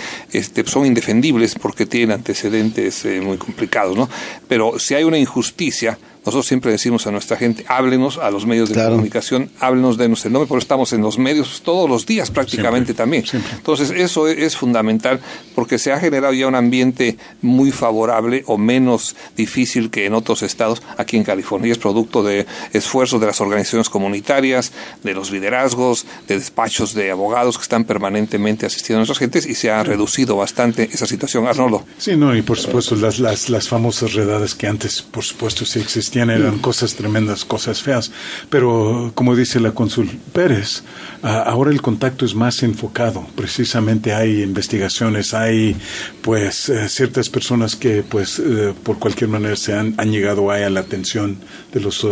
son indefendibles porque tienen antecedentes muy complicados, ¿no? Pero si hay una injusticia, nosotros siempre decimos a nuestra gente, háblenos a los medios de comunicación, háblenos, denos el nombre, porque estamos en los medios todos los días prácticamente también. Entonces eso es fundamental porque se ha generado ya un ambiente muy favorable o menos difícil que en otros estados aquí en California. Y es producto de esfuerzos de las organizaciones comunitarias, de los liderazgos, de despachos de abogados que están permanentemente asistiendo a nuestras gentes y se ha reducido bastante esa situación. Arnoldo. Sí, no, y por supuesto las famosas redadas que antes, por supuesto, sí existían. Eran cosas tremendas, cosas feas, pero como dice la cónsul Pérez, ahora el contacto es más enfocado, precisamente hay investigaciones, hay pues ciertas personas que pues por cualquier manera se han llegado a la atención de los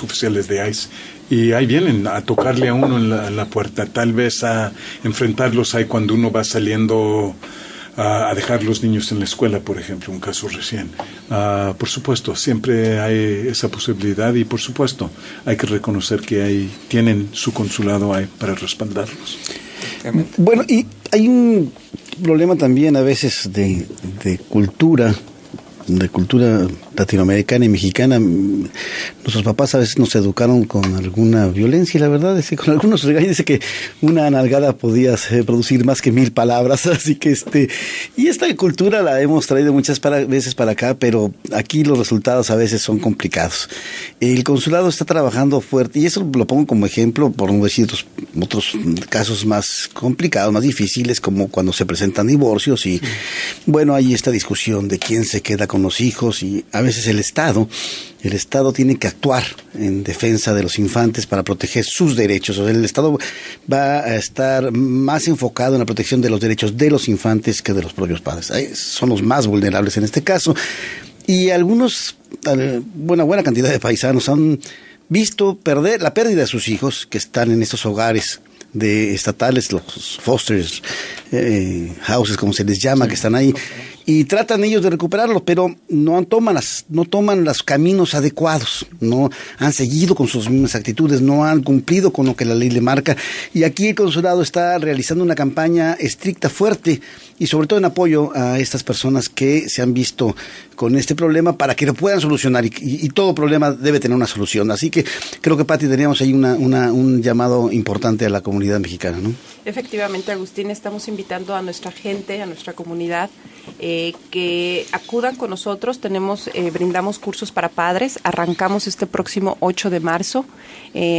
oficiales de ICE y ahí vienen a tocarle a uno en la puerta, tal vez a enfrentarlos ahí cuando uno va saliendo a dejar los niños en la escuela, por ejemplo, un caso recién. Por supuesto, siempre hay esa posibilidad y por supuesto hay que reconocer que tienen su consulado ahí para respaldarlos. Bueno, y hay un problema también a veces de cultura latinoamericana y mexicana. Nuestros papás a veces nos educaron con alguna violencia y la verdad es que con algunos regaños dice que una nalgada podía producir más que 1000 palabras, así que y esta cultura la hemos traído muchas veces para acá, pero aquí los resultados a veces son complicados. El consulado está trabajando fuerte y eso lo pongo como ejemplo por no decir otros casos más complicados, más difíciles, como cuando se presentan divorcios y bueno, hay esta discusión de quién se queda con los hijos y a veces el Estado tiene que actuar en defensa de los infantes para proteger sus derechos. O sea, el Estado va a estar más enfocado en la protección de los derechos de los infantes que de los propios padres. Son los más vulnerables en este caso. Y algunos, buena cantidad de paisanos han visto la pérdida de sus hijos que están en estos hogares de estatales, los foster houses, como se les llama, que están ahí. y tratan ellos de recuperarlo, pero no toman los caminos adecuados, no han seguido con sus mismas actitudes, no han cumplido con lo que la ley le marca, y aquí el consulado está realizando una campaña estricta, fuerte, y sobre todo en apoyo a estas personas que se han visto con este problema para que lo puedan solucionar, y todo problema debe tener una solución. Así que creo que, Pati, teníamos ahí un llamado importante a la comunidad mexicana, ¿no? Efectivamente, Agustín, estamos invitando a nuestra gente, a nuestra comunidad, que acudan con nosotros. Brindamos cursos para padres. Arrancamos este próximo 8 de marzo,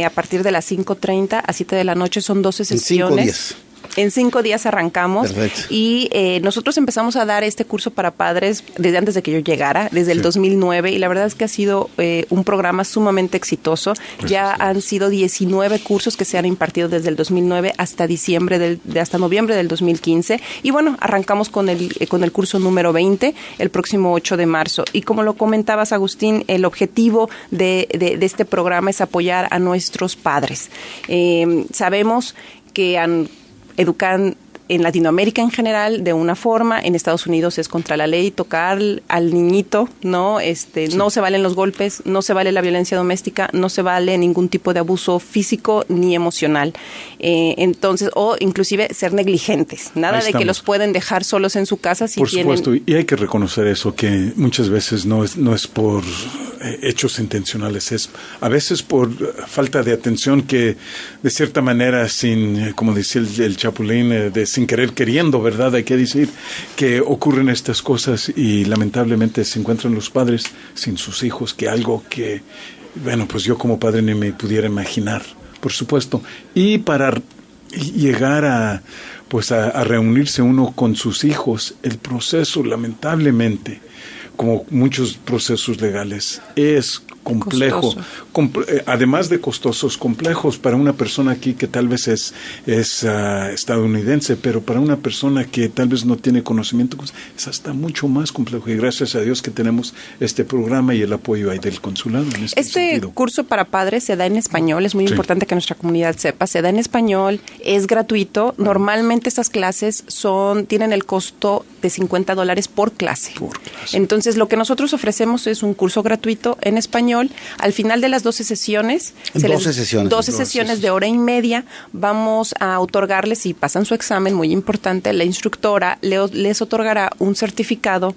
a partir de las 5:30 a 7 de la noche. Son 12 sesiones. 5 días. En 5 días arrancamos. Perfecto. Y nosotros empezamos a dar este curso para padres desde antes de que yo llegara, desde el 2009, y la verdad es que ha sido un programa sumamente exitoso. Ya han sido 19 cursos que se han impartido desde el 2009 hasta noviembre del 2015, y bueno, arrancamos con el curso número 20 el próximo 8 de marzo. Y como lo comentabas, Agustín, el objetivo de este programa es apoyar a nuestros padres. Sabemos que educan en Latinoamérica en general de una forma, en Estados Unidos es contra la ley tocar al niñito, ¿no? No se valen los golpes, no se vale la violencia doméstica, no se vale ningún tipo de abuso físico ni emocional. Entonces, o inclusive ser negligentes, nada de que los pueden dejar solos en su casa si por tienen... supuesto, y hay que reconocer eso, que muchas veces no es por hechos intencionales, es a veces por falta de atención que de cierta manera, sin, como decía el Chapulín, sin querer queriendo, ¿verdad? Hay que decir que ocurren estas cosas y lamentablemente se encuentran los padres sin sus hijos, que algo que, bueno, pues yo como padre ni me pudiera imaginar, por supuesto. Y para llegar a reunirse uno con sus hijos, el proceso, lamentablemente, como muchos procesos legales, es complejo, además de costosos, complejos para una persona aquí que tal vez es estadounidense, pero para una persona que tal vez no tiene conocimiento, es hasta mucho más complejo. Y gracias a Dios que tenemos este programa y el apoyo ahí del consulado en este sentido. Curso para padres se da en español, es muy importante que nuestra comunidad sepa, se da en español, es gratuito. Normalmente estas clases tienen el costo de $50 por clase. Entonces, lo que nosotros ofrecemos es un curso gratuito en español. Al final de las 12 sesiones, 12 sesiones de hora y media, vamos a otorgarles, si pasan su examen, muy importante, la instructora les otorgará un certificado,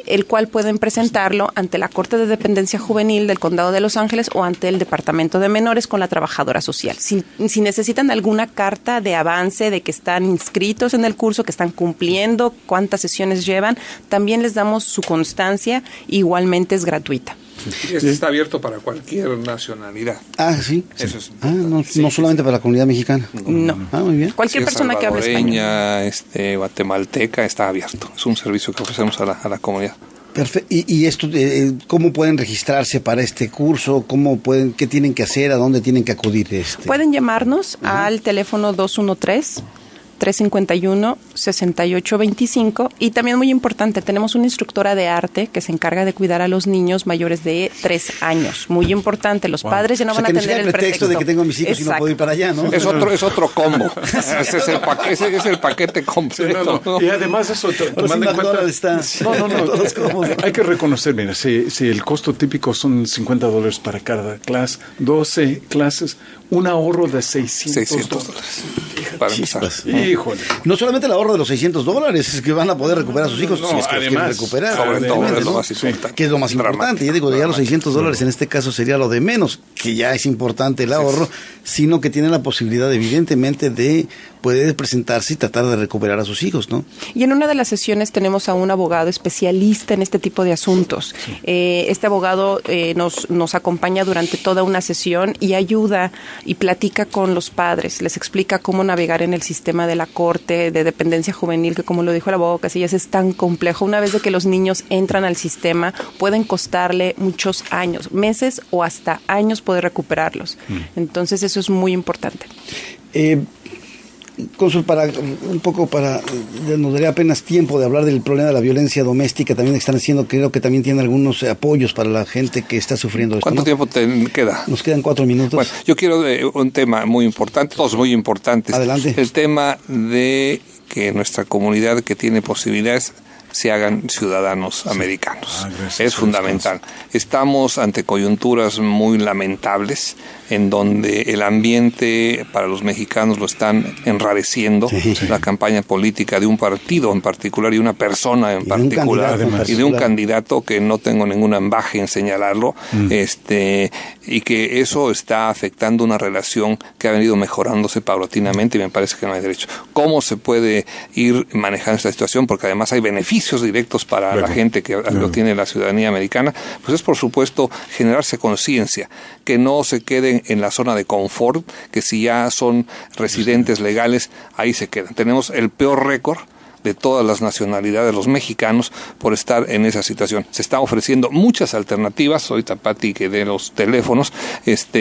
el cual pueden presentarlo ante la Corte de Dependencia Juvenil del Condado de Los Ángeles o ante el Departamento de Menores con la trabajadora social. Si necesitan alguna carta de avance de que están inscritos en el curso, que están cumpliendo, cuántas sesiones llevan, también les damos su constancia, igualmente es gratuita. Y está abierto para cualquier nacionalidad. Sí. Eso es no solamente para la comunidad mexicana. No. Muy bien. Cualquier persona que hable español. Guatemalteca, está abierto. Es un servicio que ofrecemos a la comunidad. Perfecto. ¿Y esto, cómo pueden registrarse para este curso? ¿Qué tienen que hacer? ¿A dónde tienen que acudir? Pueden llamarnos al teléfono 213-351-6825, y también muy importante, tenemos una instructora de arte que se encarga de cuidar a los niños mayores de 3 años. Muy importante, los padres ya no van a tener el pretexto de que tengo a mis hijos. Exacto. Y no puedo ir para allá, ¿no? Es otro combo. Ese es el paquete completo. Y además eso, tomando en cuenta... Hay que reconocer, mira, si el costo típico son $50 para cada clase, 12 clases, un ahorro de $600 para empezar. Híjole. No solamente el ahorro de los $600, es que van a poder recuperar a sus hijos, si es que además, los quieren recuperar. Sobre todo, es lo más importante. Que es lo más importante. Yo digo, ya los $600 en este caso sería lo de menos, que ya es importante el ahorro, sino que tienen la posibilidad, evidentemente, de poder presentarse y tratar de recuperar a sus hijos, ¿no? Y en una de las sesiones tenemos a un abogado especialista en este tipo de asuntos. Este abogado nos acompaña durante toda una sesión y ayuda y platica con los padres, les explica cómo navegar en el sistema de la Corte de Dependencia Juvenil, que como lo dijo el abogado Casillas, es tan complejo. Una vez de que los niños entran al sistema, pueden costarle muchos años, meses o hasta años poder recuperarlos. Entonces eso es muy importante. Cónsul, nos daría apenas tiempo de hablar del problema de la violencia doméstica. También están haciendo, creo que también tienen algunos apoyos para la gente que está sufriendo esto. ¿Cuánto tiempo te queda? Nos quedan 4 minutos. Bueno, yo quiero un tema muy importante, todos muy importantes. Adelante. El tema de que nuestra comunidad que tiene posibilidades se hagan ciudadanos americanos. Es fundamental. Estamos ante coyunturas muy lamentables en donde el ambiente para los mexicanos lo están enrareciendo, la campaña política de un partido en particular y una persona en particular y de un candidato que no tengo ningún ambaje en señalarlo, y que eso está afectando una relación que ha venido mejorándose paulatinamente y me parece que no hay derecho. ¿Cómo se puede ir manejando esta situación? Porque además hay beneficios directos para la gente que lo tiene la ciudadanía americana. Pues es por supuesto generarse conciencia, que no se queden en la zona de confort, que si ya son residentes legales, ahí se quedan. Tenemos el peor récord de todas las nacionalidades, los mexicanos, por estar en esa situación. Se están ofreciendo muchas alternativas, ahorita Pati que de los teléfonos,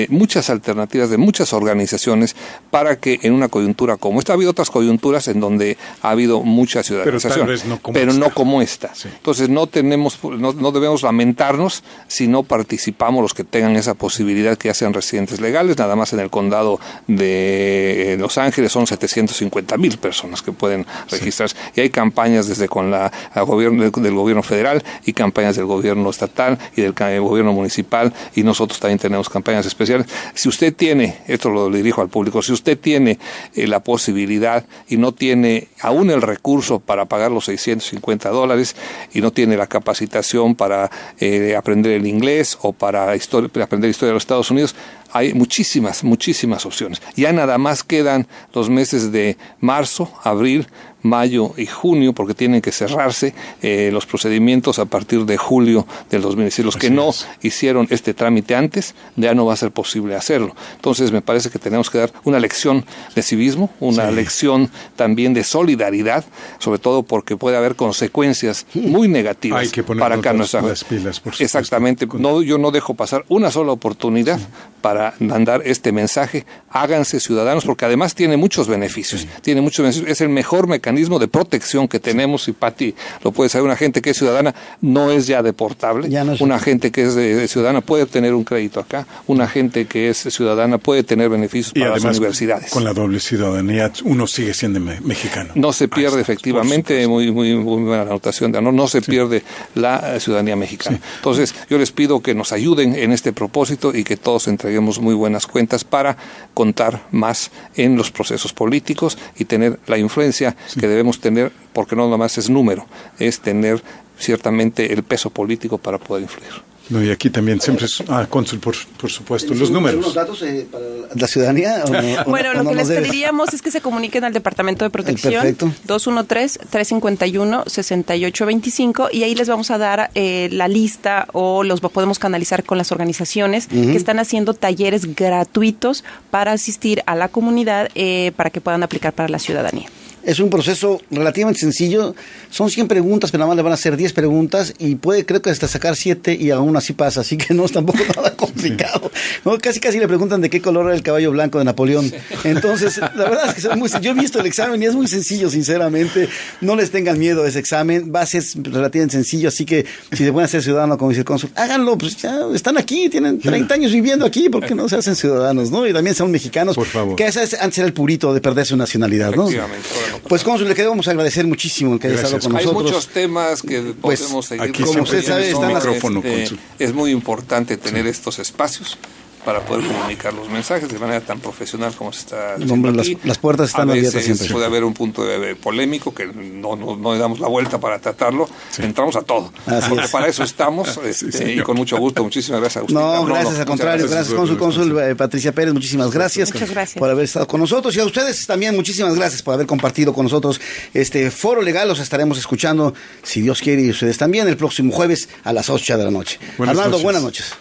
muchas alternativas de muchas organizaciones para que en una coyuntura como esta, ha habido otras coyunturas en donde ha habido mucha ciudadanización, pero no como esta. Sí. Entonces no debemos lamentarnos si no participamos los que tengan esa posibilidad, que ya sean residentes legales. Nada más en el condado de Los Ángeles son 750,000 personas que pueden registrarse. Y hay campañas desde con del gobierno federal y campañas del gobierno estatal y del gobierno municipal, y nosotros también tenemos campañas especiales. Si usted tiene, esto lo dirijo al público, si usted tiene la posibilidad y no tiene aún el recurso para pagar los $650 y no tiene la capacitación para aprender el inglés o para aprender historia de los Estados Unidos, hay muchísimas opciones. Ya nada más quedan los meses de marzo, abril, mayo y junio, porque tienen que cerrarse los procedimientos a partir de julio del 2016. Los que no hicieron este trámite antes, ya no va a ser posible hacerlo. Entonces me parece que tenemos que dar una lección de civismo, una lección también de solidaridad, sobre todo porque puede haber consecuencias muy negativas. Hay que poner para acá las pilas, por supuesto. Exactamente. Yo no dejo pasar una sola oportunidad para mandar este mensaje. Háganse ciudadanos, porque además tiene muchos beneficios. Tiene muchos beneficios. Es el mejor mecanismo de protección que tenemos, y Pati lo puede saber. Una gente que es ciudadana no es ya deportable. Una gente que es ciudadana puede obtener un crédito acá. Una gente que es ciudadana puede tener beneficios para además, las universidades. Con la doble ciudadanía uno sigue siendo mexicano. No se pierde, efectivamente, muy buena anotación de no se pierde la ciudadanía mexicana. Entonces yo les pido que nos ayuden en este propósito y que todos entreguemos muy buenas cuentas para contar más en los procesos políticos y tener la influencia que debemos tener, porque no nada más es número, es tener ciertamente el peso político para poder influir. No, y aquí también siempre es, cónsul, por supuesto, los números. ¿Los datos para la ciudadanía? Bueno, lo que les pediríamos es que se comuniquen al Departamento de Protección, 213-351-6825, y ahí les vamos a dar la lista, o los podemos canalizar con las organizaciones que están haciendo talleres gratuitos para asistir a la comunidad, para que puedan aplicar para la ciudadanía. Es un proceso relativamente sencillo. Son 100 preguntas, pero nada más le van a hacer 10 preguntas y creo que hasta sacar 7 y aún así pasa. Así que no es tampoco nada complicado. ¿No? Casi le preguntan de qué color era el caballo blanco de Napoleón. Entonces, la verdad es que yo he visto el examen y es muy sencillo, sinceramente. No les tengan miedo a ese examen. Va a ser relativamente sencillo. Así que si se pueden hacer ciudadanos, como dice el cónsul, háganlo. Pues ya están aquí, tienen 30 años viviendo aquí. ¿Por qué no se hacen ciudadanos? ¿No? Y también son mexicanos. Por favor. Que ese antes era el purito de perder su nacionalidad, ¿no? Pues cónsul, le queremos agradecer muchísimo el que haya estado con nosotros. Hay muchos temas que podemos seguir. Aquí, como usted sabe, es muy importante tener estos espacios para poder comunicar los mensajes de manera tan profesional como se está haciendo aquí. Las puertas están abiertas siempre. Puede haber un punto polémico que no le damos la vuelta para tratarlo. Entramos a todo. Porque para eso estamos y con mucho gusto. Muchísimas gracias a usted. No, gracias, al contrario. Gracias, cónsul Patricia Pérez. Muchísimas gracias. Muchas gracias por haber estado con nosotros. Y a ustedes también muchísimas gracias por haber compartido con nosotros este Foro Legal. Los estaremos escuchando, si Dios quiere, y ustedes también, el próximo jueves a las 8 de la noche. Arnaldo, buenas noches.